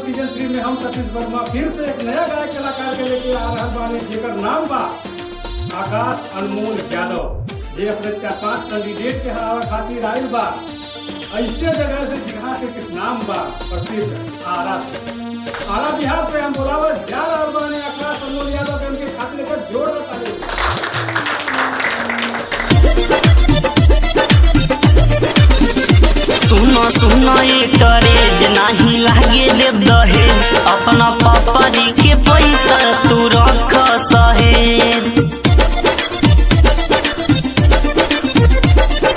Season 3 में हम सतीश वर्मा फिर से एक नया गायक कलाकार के लेके आ रहा बानी, जेकर नाम बा आकाश अनमोल यादव। ये अपने 4-5 कैंडिडेट के हरावे खातिर आइल बा ऐसे जगह से जहाँ के नाम बा प्रसिद्ध आरा से। आरा बिहार से हम बोलावा जा रहा बानी आकाश अनमोल यादव के उनके खातिर लेकर जोड़ देता। सुनो सुनो ये करेज नहीं लागे दे दहेज, अपना पापा जी के पैसा तू रख सहेज।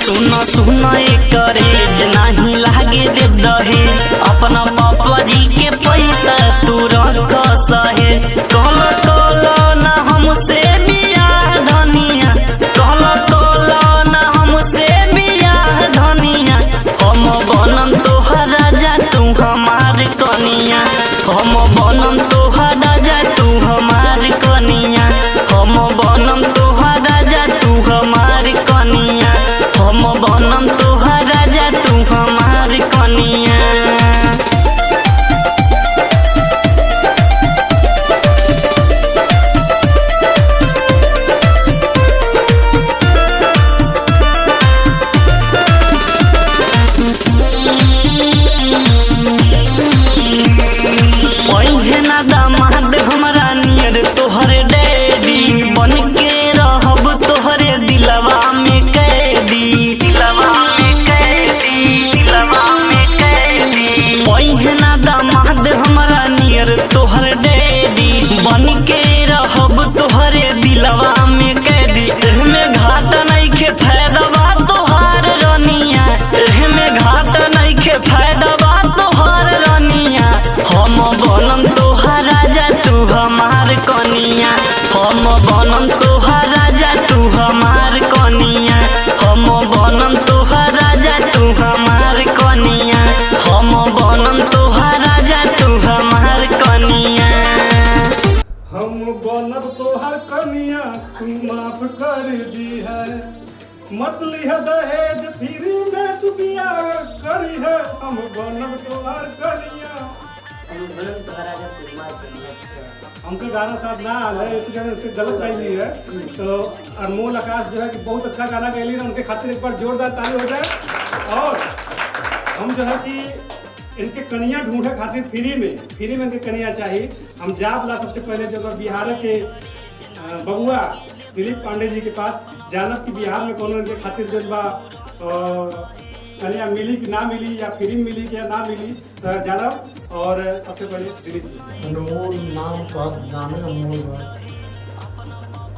सुनो सुनो ये करेज नहीं लागे दे दहेज, अपना पापा जी के पैसा तू रख सहेज। कल कल ना हमसे बियाह धनिया, कल कल ना हमसे बियाह धनिया। हम बनम तोहर राजा तू हमार कनिया, हम बनम तोहर राजा तू हमार कनिया, हम बनम तोहर राजा तू हमार कनिया, हम बनम तोहर राजा तू हमार कनिया। दामाद हमरा नियर तोहर डैडी बन के रहब तोहरे दिलवा में कैदी, दिलवा में कैदी, दिलवा में कैदी। पहिना दामाद हमरा नियर तोहर डैडी बन के रहब तोहरे दिलवा में कैदी। एहमे घाट नइखे फायदा बा तोहार रनिया, एहमे घाट नइखे फायदा बा तोहार रनिया। हम बनम तोहार राजा तू हमार कनिया, हम बनम तोहार राजा तू हमार कनिया, हम बनम तोहार राजा तू हमार कनिया, हम बनम तोहार राजा तू हमार कनिया। हम बनब तोहर कनिया तू माफ कर दी है, मत लिह दहेज फ्री में तू बियाह करी है। हम बनब तोहर कनिया, हमके गाना साथ ना आल है, इस गाने से गलत गाई है। तो अनमोल आकाश जो है कि बहुत अच्छा गाना गैली है, उनके खातिर एक बार जोरदार ताली हो जाए। और हम जो है कि इनके कनिया ढूंढे खातिर फ्री में इनके कनिया चाहिए। हम जा बोला सबसे पहले जब बिहार के बबुआ दिलीप पांडे जी के पास जानब कि बिहार में कौन इनके खातिर जो बा कनिया मिली कि ना मिली, या फ्री मिली कि ना मिली, तो जानब। और सबसे पहले दिलीप जी। अनमोल नाम का नाम है अनमोल बा,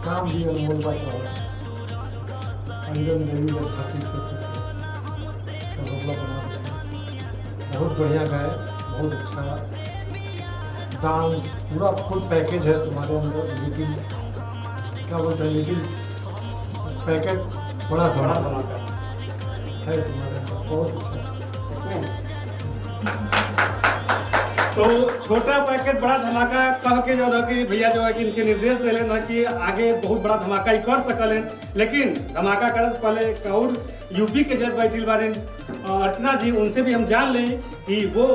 काम भी अनमोल बा का अंजन देवी का धरती से बदला बना। बहुत बढ़िया गाए, बहुत अच्छा डांस, पूरा फुल पैकेज है तुम्हारे अंदर। लेकिन क्या बोलते हैं, लेकिन पैकेट बड़ा धमाका है तुम्हारे अंदर, बहुत अच्छा। तो छोटा पैकेट बड़ा धमाका कह के जो है कि भैया जो है कि इनके निर्देश दे लेना कि आगे बहुत बड़ा धमाका ही कर सकल है। लेकिन धमाका करे से पहले और यूपी के जज बैठिल बारे अर्चना जी, उनसे भी हम जान लें कि वो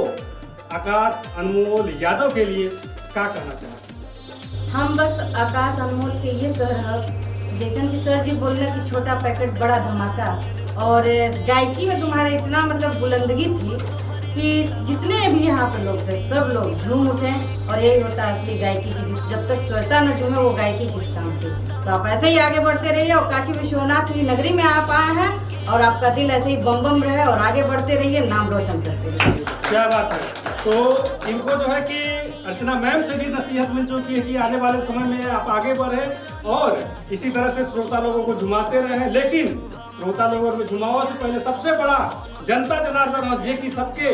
आकाश अनमोल यादव के लिए क्या कहना चाहते। हम बस आकाश अनमोल के ये कह रहा, जैसन कि सर जी बोल रहे कि छोटा पैकेट बड़ा धमाका, और गायकी में तुम्हारे इतना मतलब बुलंदगी थी कि जितने भी यहाँ पर लोग थे सब लोग झूम उठे। और यही होता है असली गायकी की, जिस जब तक स्वरता न झूमे वो गायकी किस काम की। तो आप ऐसे ही आगे बढ़ते रहिए और काशी विश्वनाथ की नगरी में आप आए हैं, और आपका दिल ऐसे ही बम बम रहे और आगे बढ़ते रहिए, नाम रोशन करते रहिए। क्या बात है। तो इनको जो है कि अर्चना मैम से भी नसीहत मिल चुकी है कि आने वाले समय में आप आगे बढ़े और इसी तरह से श्रोता लोगों को झुमाते रहे। लेकिन श्रोता लोगों में झुमाओ से पहले सबसे बड़ा जनता जनार्दन हो जे कि सबके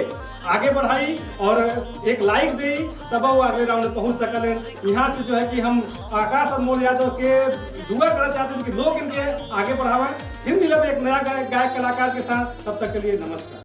आगे बढ़ाई और एक लाइक दी, तब वो अगले राउंड में पहुंच सकल। यहाँ से जो है कि हम आकाश अनमोल यादव के दुआ करना चाहते हैं कि लोग इनके आगे बढ़ावें। फिर मिलब एक नया गायक कलाकार के साथ, तब तक के लिए नमस्कार।